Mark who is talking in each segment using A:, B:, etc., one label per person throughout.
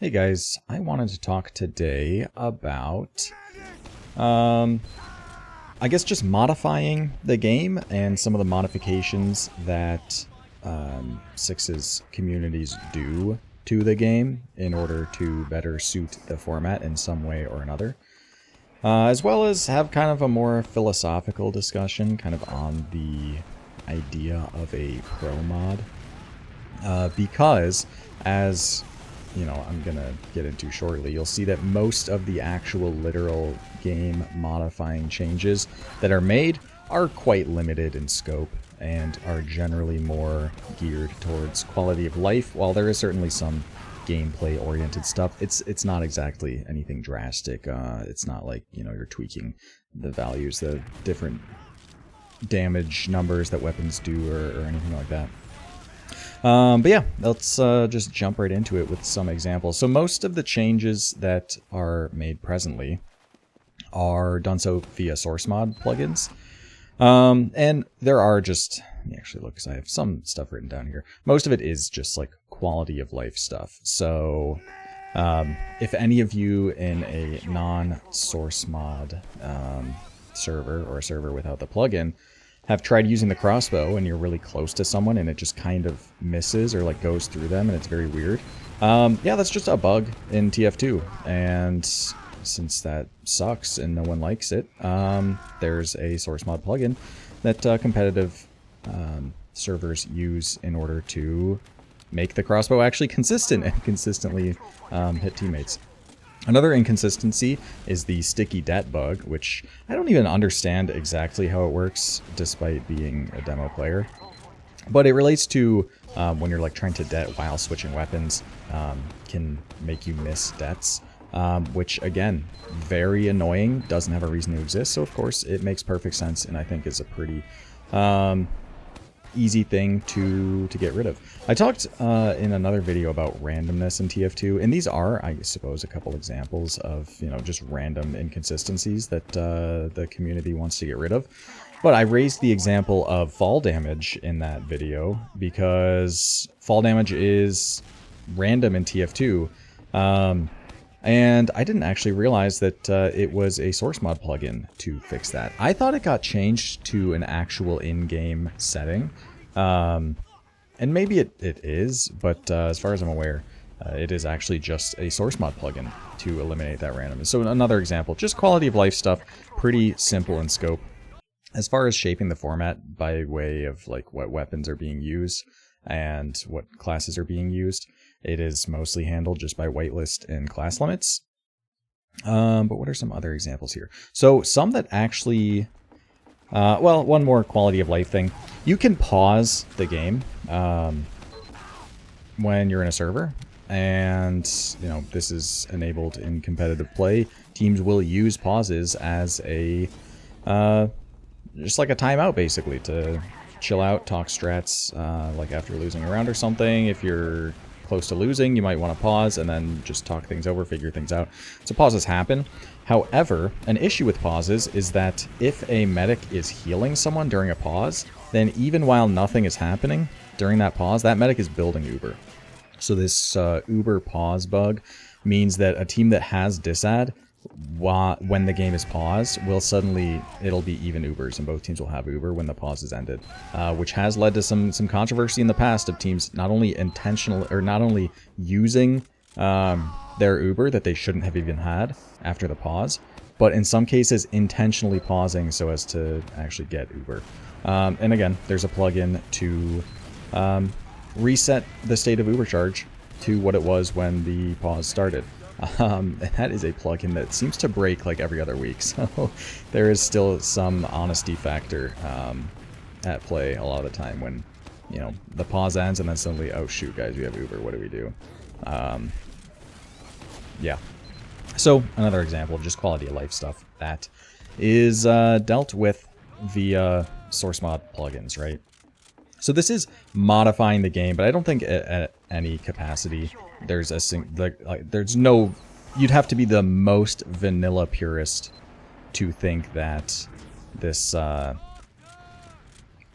A: Hey guys, I wanted to talk today about, I guess just modifying the game and some of the modifications that Six's communities do to the game in order to better suit the format in some way or another. As well as have kind of a more philosophical discussion kind of on the idea of a pro mod. Because as I'm gonna get into shortly, you'll see that most of the actual literal game modifying changes that are made are quite limited in scope and are generally more geared towards quality of life. While there is certainly some gameplay oriented stuff, it's not exactly anything drastic. It's not like, you're tweaking the values, the different damage numbers that weapons do or anything like that. But yeah, let's just jump right into it with some examples. So most of the changes that are made presently are done so via source mod plugins. And there are just, let me actually look because I have some stuff written down here. Most of it is just like quality of life stuff. So if any of you in a non-source mod server or a server without the plugin have tried using the crossbow and you're really close to someone and it just kind of misses or like goes through them and it's very weird. Yeah, that's just a bug in TF2, and since that sucks and no one likes it, there's a source mod plugin that competitive servers use in order to make the crossbow actually consistent and consistently hit teammates. Another inconsistency is the sticky det bug, which I don't even understand exactly how it works, despite being a demo player. But it relates to when you're like trying to det while switching weapons, can make you miss dets, which again, very annoying, doesn't have a reason to exist. So of course it makes perfect sense, and I think is a pretty easy thing to get rid of. I talked in another video about randomness in TF2, and these are, I suppose, a couple examples of, just random inconsistencies that the community wants to get rid of. But I raised the example of fall damage in that video because fall damage is random in TF2. And I didn't actually realize that it was a source mod plugin to fix that. I thought it got changed to an actual in-game setting. And maybe it is, but as far as I'm aware, it is actually just a source mod plugin to eliminate that randomness. So another example, just quality of life stuff, pretty simple in scope. As far as shaping the format by way of like what weapons are being used and what classes are being used, it is mostly handled just by whitelist and class limits. But what are some other examples here? So some that actually, well, one more quality of life thing. You can pause the game when you're in a server, and this is enabled in competitive play. Teams will use pauses as a just like a timeout, basically, to chill out, talk strats, like after losing a round or something. If you're close to losing, you might want to pause and then just talk things over, figure things out. So pauses happen. However, an issue with pauses is that if a medic is healing someone during a pause, then even while nothing is happening during that pause, that medic is building Uber. So this Uber pause bug means that a team that has disad, when the game is paused, will suddenly, it'll be even Ubers, and both teams will have Uber when the pause is ended, which has led to some controversy in the past of teams not only using their Uber that they shouldn't have even had after the pause, but in some cases intentionally pausing so as to actually get Uber. And again, there's a plugin to reset the state of Uber charge to what it was when the pause started. And that is a plugin that seems to break like every other week, so there is still some honesty factor at play a lot of the time when, the pause ends and then suddenly, oh shoot guys, we have Uber, what do we do? Yeah. So another example of just quality of life stuff that is dealt with via source mod plugins, right? So this is modifying the game, but I don't think at any capacity there's there's no, you'd have to be the most vanilla purist to think that this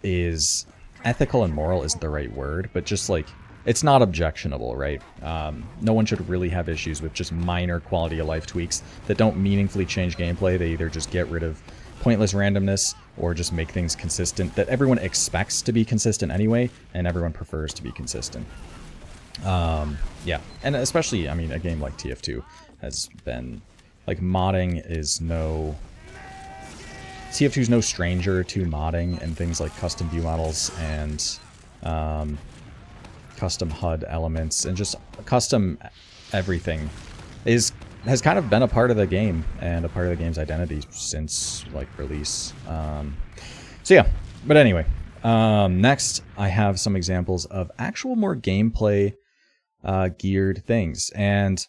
A: is ethical and moral isn't the right word, but just like it's not objectionable, right? No one should really have issues with just minor quality of life tweaks that don't meaningfully change gameplay. They either just get rid of pointless randomness or just make things consistent that everyone expects to be consistent anyway, and everyone prefers to be consistent. Yeah, and especially, I mean, a game like TF2 has been, like, modding is no... TF2 is no stranger to modding and things like custom view models and custom HUD elements and just custom everything has kind of been a part of the game and a part of the game's identity since, like, release. So yeah, but anyway, next I have some examples of actual more gameplay geared things. And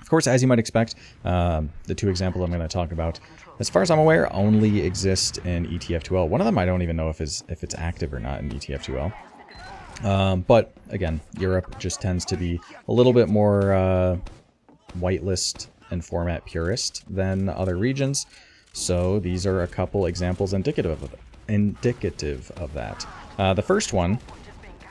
A: of course, as you might expect, the two examples I'm going to talk about, as far as I'm aware, only exist in ETF2L. One of them I don't even know if it's active or not in ETF2L. But again, Europe just tends to be a little bit more whitelist and format purist than other regions. So these are a couple examples indicative of that. The first one,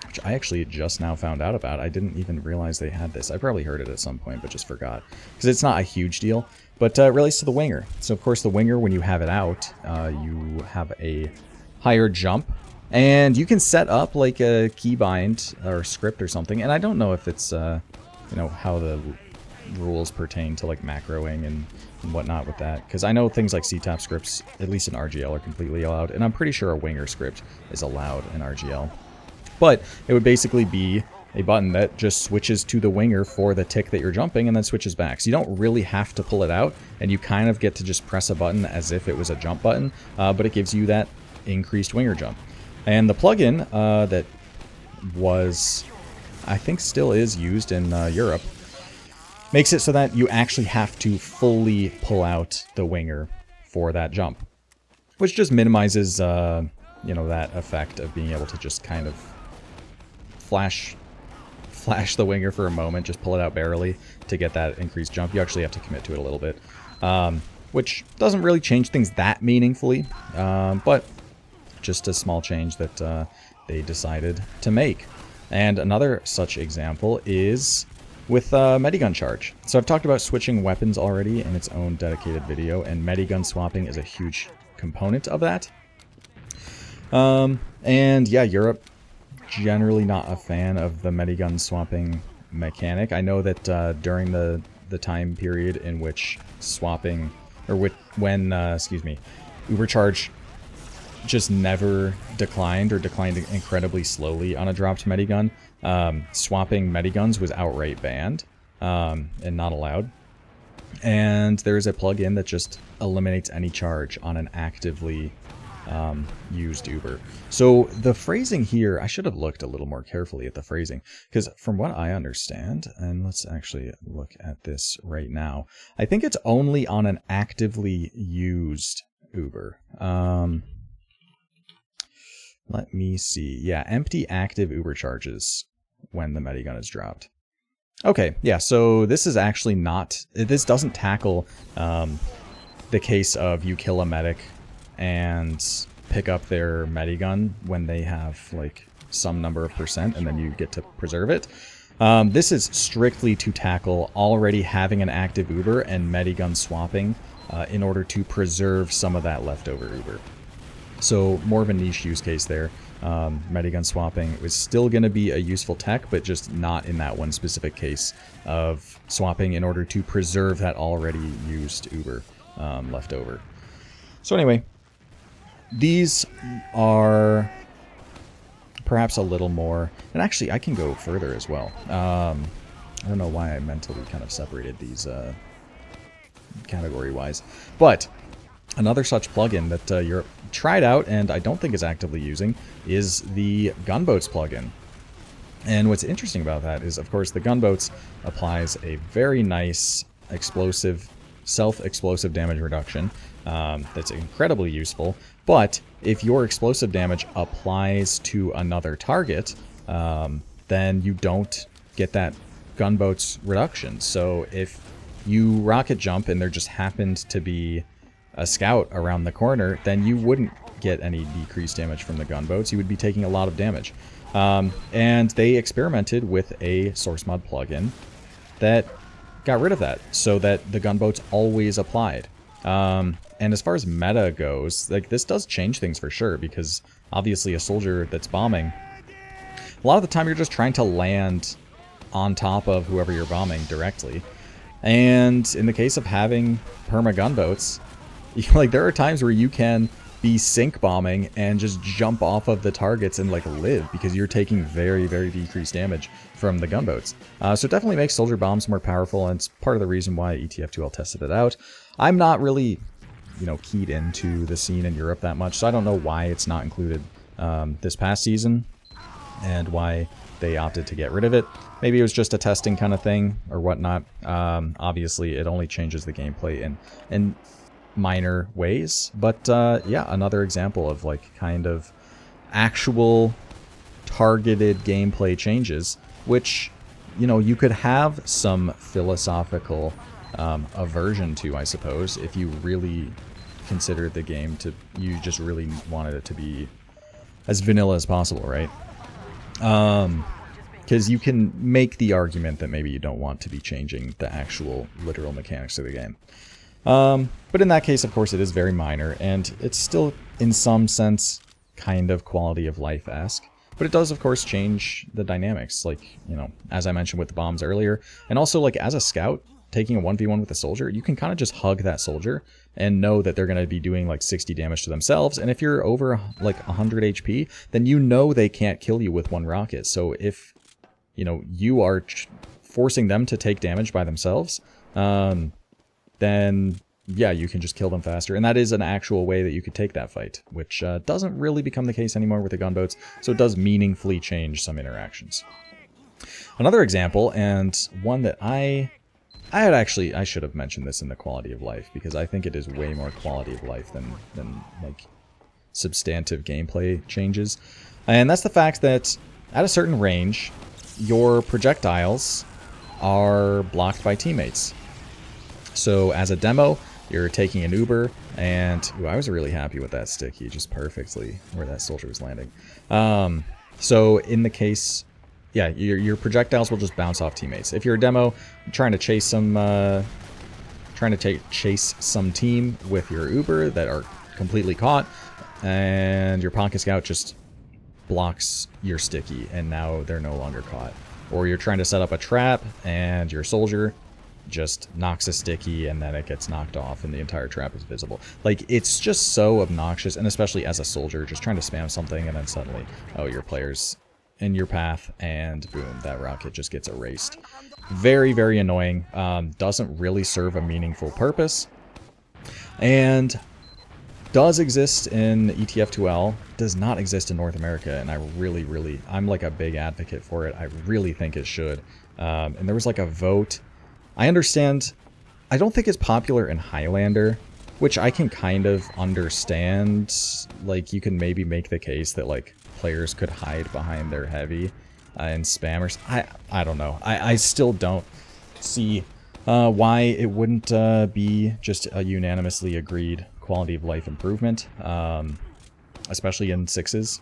A: which I actually just now found out about. I didn't even realize they had this. I probably heard it at some point, but just forgot. Because it's not a huge deal, but it relates to the winger. So of course the winger, when you have it out, you have a higher jump. And you can set up like a keybind or script or something. And I don't know if it's, you know, how the rules pertain to like macroing and whatnot with that. Because I know things like CTAP scripts, at least in RGL, are completely allowed. And I'm pretty sure a winger script is allowed in RGL. But it would basically be a button that just switches to the winger for the tick that you're jumping and then switches back. So you don't really have to pull it out, and you kind of get to just press a button as if it was a jump button, but it gives you that increased winger jump. And the plugin that was, I think still is used in Europe, makes it so that you actually have to fully pull out the winger for that jump, which just minimizes, you know, that effect of being able to just kind of flash the winger for a moment, just pull it out barely to get that increased jump. You actually have to commit to it a little bit, which doesn't really change things that meaningfully, but just a small change that they decided to make. And another such example is with Medigun charge. So I've talked about switching weapons already in its own dedicated video, and Medigun swapping is a huge component of that. And yeah, Europe, generally not a fan of the Medigun swapping mechanic. I know that during the time period in which swapping, or when Ubercharge just never declined, or declined incredibly slowly on a dropped Medigun, swapping Mediguns was outright banned and not allowed. And there's a plugin that just eliminates any charge on an actively used Uber. So the phrasing here, I should have looked a little more carefully at the phrasing, because from what I understand, and let's actually look at this right now, I think it's only on an actively used Uber. Let me see. Yeah, empty active Uber charges when the Medigun is dropped. Okay, yeah, so this is actually not, this doesn't tackle the case of you kill a medic and pick up their Medigun when they have like some number of percent and then you get to preserve it. This is strictly to tackle already having an active Uber and Medigun swapping in order to preserve some of that leftover Uber. So more of a niche use case there. Medigun swapping was still going to be a useful tech, but just not in that one specific case of swapping in order to preserve that already used Uber left over. So anyway, these are perhaps a little more, and actually I can go further as well. I don't know why I mentally kind of separated these category-wise, but another such plugin that Europe tried out and I don't think is actively using is the Gunboats plugin. And what's interesting about that is, of course, the Gunboats applies a very nice explosive, self-explosive damage reduction that's incredibly useful. But if your explosive damage applies to another target, then you don't get that Gunboats reduction. So if you rocket jump and there just happened to be a scout around the corner, then you wouldn't get any decreased damage from the gunboats, you would be taking a lot of damage. And they experimented with a source mod plugin that got rid of that, so that the gunboats always applied. And as far as meta goes, like, this does change things for sure, because obviously a soldier that's bombing, a lot of the time you're just trying to land on top of whoever you're bombing directly. And in the case of having perma gunboats, like, there are times where you can be sync bombing and just jump off of the targets and like live, because you're taking very, very decreased damage from the gunboats. So it definitely makes soldier bombs more powerful, and it's part of the reason why TF2L tested it out. I'm not really, you know, keyed into the scene in Europe that much, so I don't know why it's not included this past season and why they opted to get rid of it. Maybe it was just a testing kind of thing or whatnot. Obviously, it only changes the gameplay in minor ways, but yeah, another example of like kind of actual targeted gameplay changes, which, you know, you could have some philosophical aversion to, I suppose, if you really considered the game to, you just really wanted it to be as vanilla as possible, right? Because you can make the argument that maybe you don't want to be changing the actual literal mechanics of the game. But in that case, of course, it is very minor, and it's still, in some sense, kind of quality of life-esque. But it does, of course, change the dynamics, like, you know, as I mentioned with the bombs earlier. And also, like, as a scout, taking a 1v1 with a soldier, you can kind of just hug that soldier and know that they're going to be doing, like, 60 damage to themselves. And if you're over, like, 100 HP, then you know they can't kill you with one rocket. So if, you know, you are forcing them to take damage by themselves, then, yeah, you can just kill them faster. And that is an actual way that you could take that fight, which doesn't really become the case anymore with the gunboats, so it does meaningfully change some interactions. Another example, and one that I should have mentioned this in the quality of life, because I think it is way more quality of life than like, substantive gameplay changes. And that's the fact that at a certain range, your projectiles are blocked by teammates. So as a demo, you're taking an Uber, and ooh, I was really happy with that sticky, just perfectly where that soldier was landing. So in the case, yeah, your projectiles will just bounce off teammates. If you're a demo, trying to chase some team with your Uber that are completely caught, and your pocket scout just blocks your sticky, and now they're no longer caught. Or you're trying to set up a trap, and your soldier just knocks a sticky, and then it gets knocked off, and the entire trap is visible. Like, it's just so obnoxious, and especially as a soldier, just trying to spam something, and then suddenly, oh, your player's in your path, and boom, that rocket just gets erased. Very, very annoying. Doesn't really serve a meaningful purpose, and does exist in TF2L, does not exist in North America, and I really, I'm like a big advocate for it. I really think it should. And there was like a vote. I understand, I don't think it's popular in Highlander, which I can kind of understand. Like, you can maybe make the case that, like, players could hide behind their heavy and spammers. I don't know. I still don't see why it wouldn't be just a unanimously agreed quality of life improvement, especially in 6s.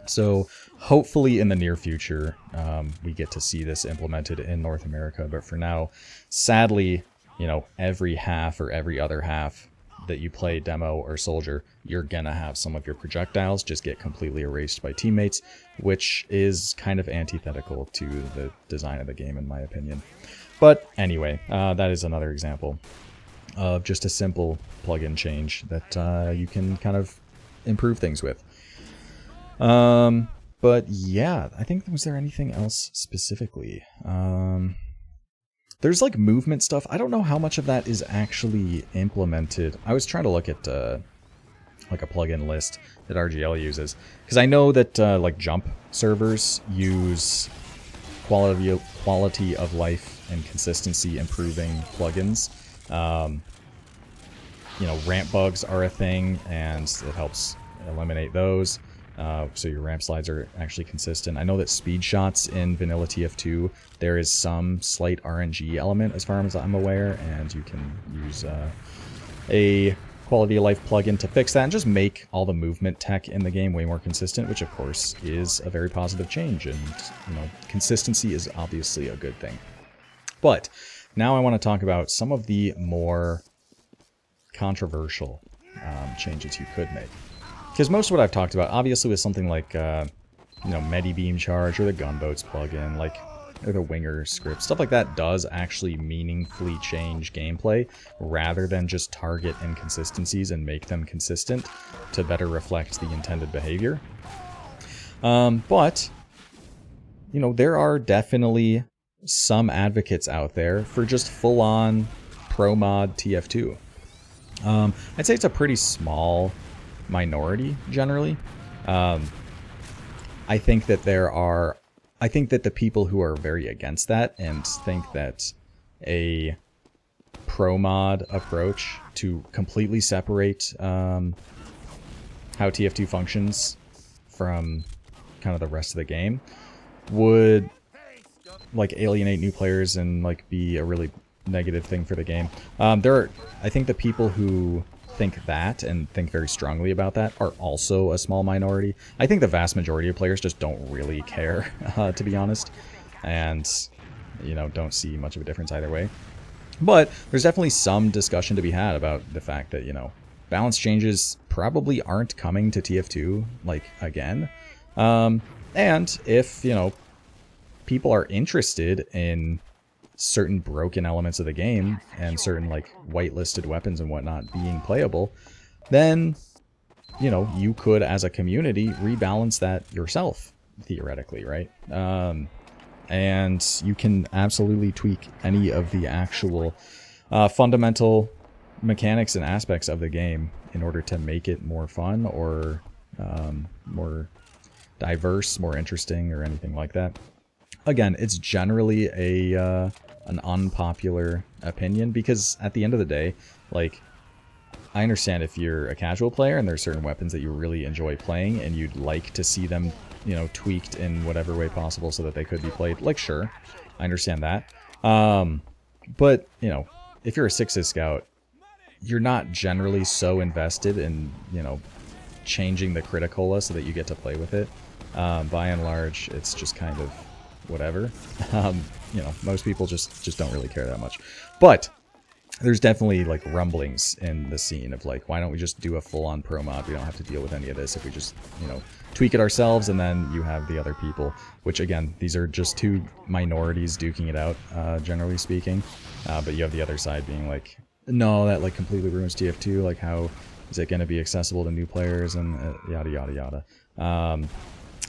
A: So hopefully in the near future, we get to see this implemented in North America. But for now, sadly, you know, every half or every other half that you play demo or soldier, you're gonna have some of your projectiles just get completely erased by teammates, which is kind of antithetical to the design of the game, in my opinion. But anyway, that is another example of just a simple plugin change that you can kind of improve things with. But yeah, I think, was there anything else specifically? There's like movement stuff. I don't know how much of that is actually implemented. I was trying to look at like a plugin list that RGL uses, because I know that like jump servers use quality of life and consistency improving plugins. You know, ramp bugs are a thing, and it helps eliminate those. So your ramp slides are actually consistent. I know that speed shots in vanilla TF2, there is some slight RNG element as far as I'm aware, and you can use a quality of life plugin to fix that and just make all the movement tech in the game way more consistent, which of course is a very positive change. And, you know, consistency is obviously a good thing. But now I want to talk about some of the more controversial changes you could make. Because most of what I've talked about, obviously, with something like, you know, Medibeam Charge or the Gunboats plugin, like, or the Winger script, stuff like that does actually meaningfully change gameplay rather than just target inconsistencies and make them consistent to better reflect the intended behavior. But, you know, there are definitely some advocates out there for just full-on pro-mod TF2. I'd say it's a pretty small minority, generally. I think that the people who are very against that and think that a pro-mod approach to completely separate how TF2 functions from kind of the rest of the game would like alienate new players and like be a really negative thing for the game. I think the people who think that and think very strongly about that are also a small minority. I think the vast majority of players just don't really care, to be honest, and, you know, don't see much of a difference either way. But there's definitely some discussion to be had about the fact that, you know, balance changes probably aren't coming to TF2, like, again. And if, you know, people are interested in certain broken elements of the game and certain like whitelisted weapons and whatnot being playable, then, you know, you could as a community rebalance that yourself, theoretically, right? And you can absolutely tweak any of the actual fundamental mechanics and aspects of the game in order to make it more fun or more diverse, more interesting, or anything like that. Again, it's generally an unpopular opinion because at the end of the day, like, I understand if you're a casual player and there's certain weapons that you really enjoy playing and you'd like to see them, you know, tweaked in whatever way possible so that they could be played. Like, sure, I understand that. But, you know, if you're a 6th scout, you're not generally so invested in, you know, changing the criticola so that you get to play with it. By and large, it's just kind of whatever. You know, most people just don't really care that much. But there's definitely like rumblings in the scene of like, why don't we just do a full-on pro mod? We don't have to deal with any of this if we just, you know, tweak it ourselves. And then you have the other people, which again, these are just two minorities duking it out, generally speaking. But you have the other side being like, no, that like completely ruins TF2. Like, how is it going to be accessible to new players and yada yada yada.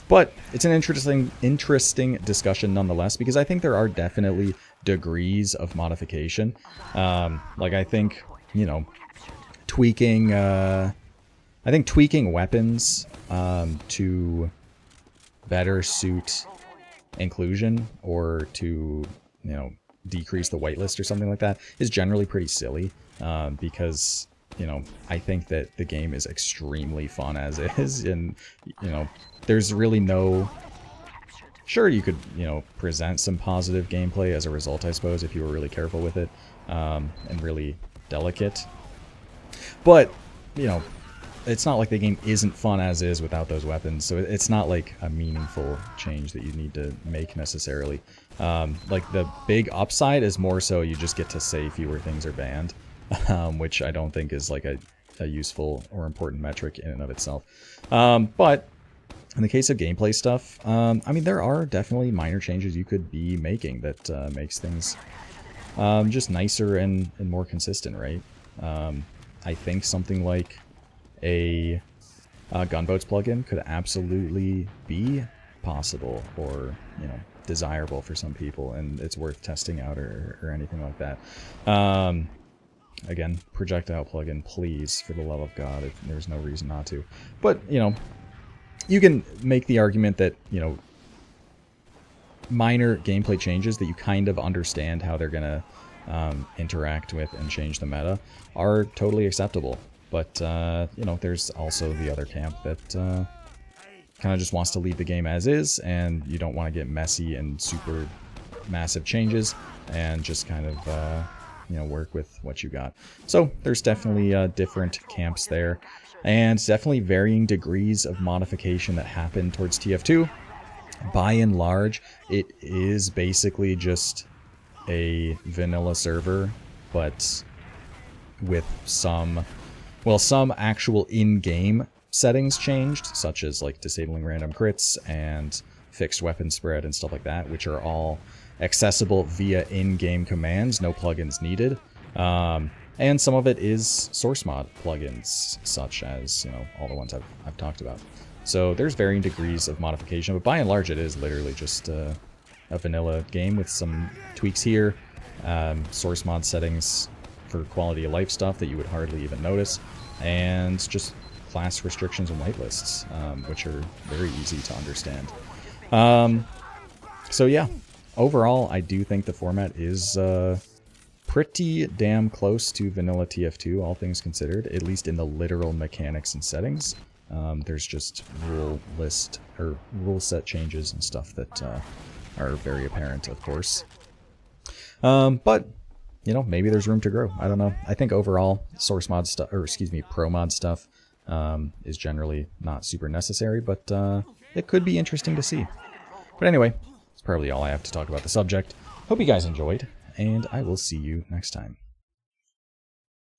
A: But it's an interesting discussion nonetheless, because I think there are definitely degrees of modification. Like, I think, you know, tweaking weapons to better suit inclusion or to, you know, decrease the whitelist or something like that is generally pretty silly, because, you know, I think that the game is extremely fun as is, and, you know, there's really no... Sure, you could, you know, present some positive gameplay as a result, I suppose, if you were really careful with it, and really delicate. But, you know, it's not like the game isn't fun as is without those weapons, so it's not like a meaningful change that you need to make necessarily. Like, the big upside is more so you just get to say fewer things are banned, which I don't think is like a useful or important metric in and of itself. But in the case of gameplay stuff, I mean, there are definitely minor changes you could be making that makes things just nicer and more consistent, right? I think something like a Gunboats plugin could absolutely be possible or, you know, desirable for some people, and it's worth testing out or anything like that. Again, projectile plugin, please, for the love of God, there's no reason not to. But, you know, you can make the argument that, you know, minor gameplay changes that you kind of understand how they're going to interact with and change the meta are totally acceptable. But, you know, there's also the other camp that kind of just wants to leave the game as is, and you don't want to get messy and super massive changes, and just kind of work with what you got. So there's definitely different camps there, and definitely varying degrees of modification that happen towards TF2. By and large, it is basically just a vanilla server, but with some actual in-game settings changed, such as like disabling random crits and fixed weapon spread and stuff like that, which are all accessible via in-game commands, no plugins needed. And some of it is source mod plugins, such as all the ones I've talked about. So there's varying degrees of modification, but by and large, it is literally just a vanilla game with some tweaks here, source mod settings for quality of life stuff that you would hardly even notice, and just class restrictions and whitelists, which are very easy to understand. So yeah, overall, I do think the format is pretty damn close to vanilla TF2, all things considered, at least in the literal mechanics and settings. There's just rule set changes and stuff that are very apparent, of course. But maybe there's room to grow. I don't know. I think overall, source mod stuff, or excuse me, pro mod stuff, is generally not super necessary, but it could be interesting to see. But anyway, that's probably all I have to talk about the subject. Hope you guys enjoyed, and I will see you next time.